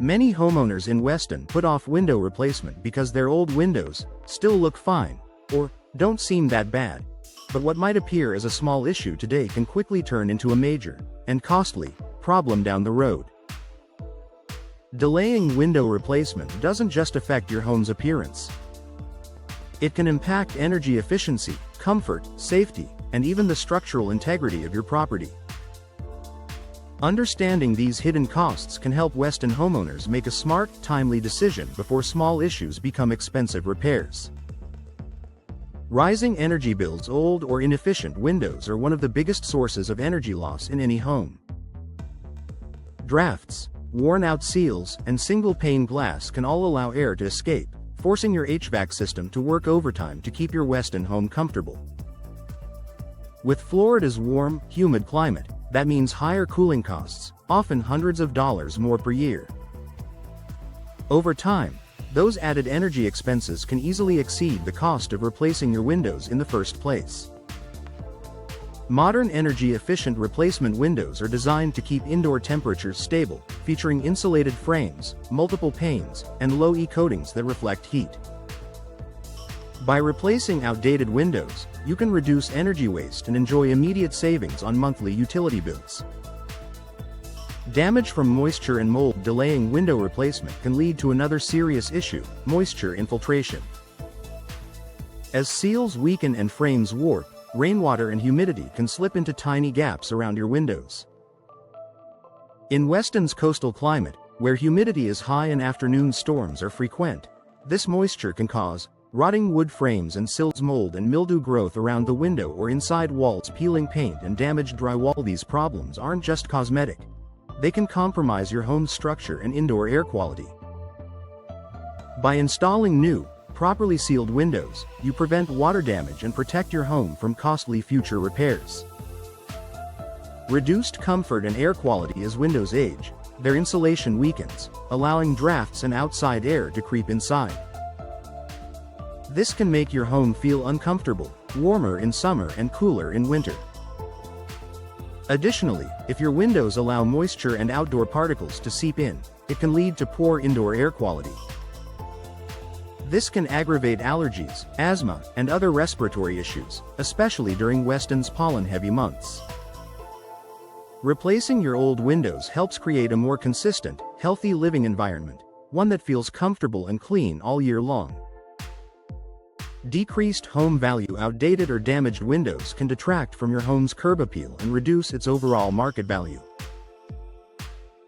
Many homeowners in Weston put off window replacement because their old windows still look fine, or don't seem that bad. But what might appear as a small issue today can quickly turn into a major, and costly, problem down the road. Delaying window replacement doesn't just affect your home's appearance. It can impact energy efficiency, comfort, safety, and even the structural integrity of your property. Understanding these hidden costs can help Weston homeowners make a smart, timely decision before small issues become expensive repairs. Rising energy bills. Old or inefficient windows are one of the biggest sources of energy loss in any home. Drafts, worn-out seals, and single-pane glass can all allow air to escape, forcing your HVAC system to work overtime to keep your Weston home comfortable. With Florida's warm, humid climate, that means higher cooling costs, often hundreds of dollars more per year. Over time, those added energy expenses can easily exceed the cost of replacing your windows in the first place. Modern energy-efficient replacement windows are designed to keep indoor temperatures stable, featuring insulated frames, multiple panes, and low-E coatings that reflect heat. By replacing outdated windows, you can reduce energy waste and enjoy immediate savings on monthly utility bills. Damage from moisture and mold. Delaying window replacement can lead to another serious issue: moisture infiltration. As seals weaken and frames warp, rainwater and humidity can slip into tiny gaps around your windows. In Weston's coastal climate, where humidity is high and afternoon storms are frequent, this moisture can cause rotting wood frames and sills, mold and mildew growth around the window or inside walls, peeling paint and damaged drywall. These problems aren't just cosmetic. They can compromise your home's structure and indoor air quality. By installing new, properly sealed windows, you prevent water damage and protect your home from costly future repairs. Reduced comfort and air quality. As windows age, their insulation weakens, allowing drafts and outside air to creep inside. This can make your home feel uncomfortable, warmer in summer and cooler in winter. Additionally, if your windows allow moisture and outdoor particles to seep in, it can lead to poor indoor air quality. This can aggravate allergies, asthma, and other respiratory issues, especially during Weston's pollen-heavy months. Replacing your old windows helps create a more consistent, healthy living environment, one that feels comfortable and clean all year long. Decreased home value. Outdated or damaged windows can detract from your home's curb appeal and reduce its overall market value.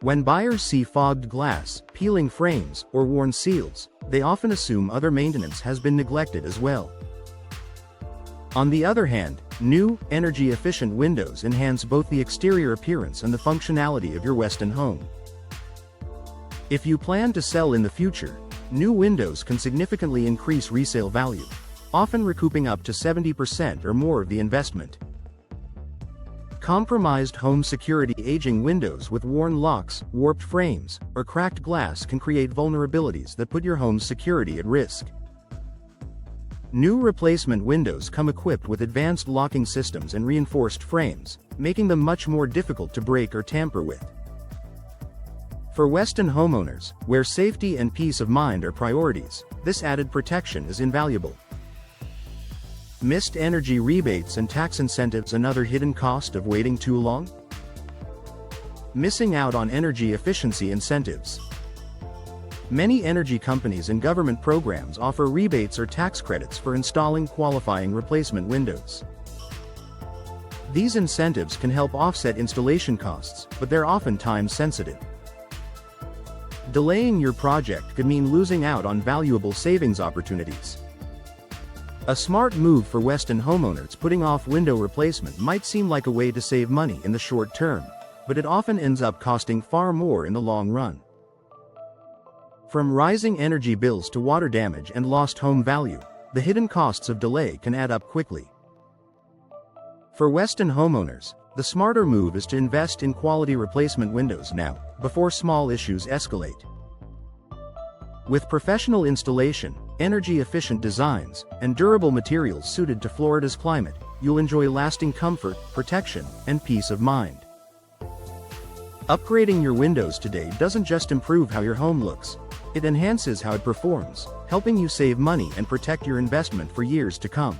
When buyers see fogged glass, peeling frames, or worn seals, they often assume other maintenance has been neglected as well. On the other hand, new, energy-efficient windows enhance both the exterior appearance and the functionality of your Weston home. If you plan to sell in the future, new windows can significantly increase resale value, often recouping up to 70% or more of the investment. Compromised home security. Aging windows with worn locks, warped frames, or cracked glass can create vulnerabilities that put your home's security at risk. New replacement windows come equipped with advanced locking systems and reinforced frames, making them much more difficult to break or tamper with. For Weston homeowners, where safety and peace of mind are priorities, this added protection is invaluable. Missed energy rebates and tax incentives. Another hidden cost of waiting too long? Missing out on energy efficiency incentives. Many energy companies and government programs offer rebates or tax credits for installing qualifying replacement windows. These incentives can help offset installation costs, but they're often time-sensitive. Delaying your project could mean losing out on valuable savings opportunities. A smart move for Weston homeowners. Putting off window replacement might seem like a way to save money in the short term, but it often ends up costing far more in the long run. From rising energy bills to water damage and lost home value, the hidden costs of delay can add up quickly. For Weston homeowners, the smarter move is to invest in quality replacement windows now, before small issues escalate. With professional installation, energy-efficient designs, and durable materials suited to Florida's climate, you'll enjoy lasting comfort, protection, and peace of mind. Upgrading your windows today doesn't just improve how your home looks, it enhances how it performs, helping you save money and protect your investment for years to come.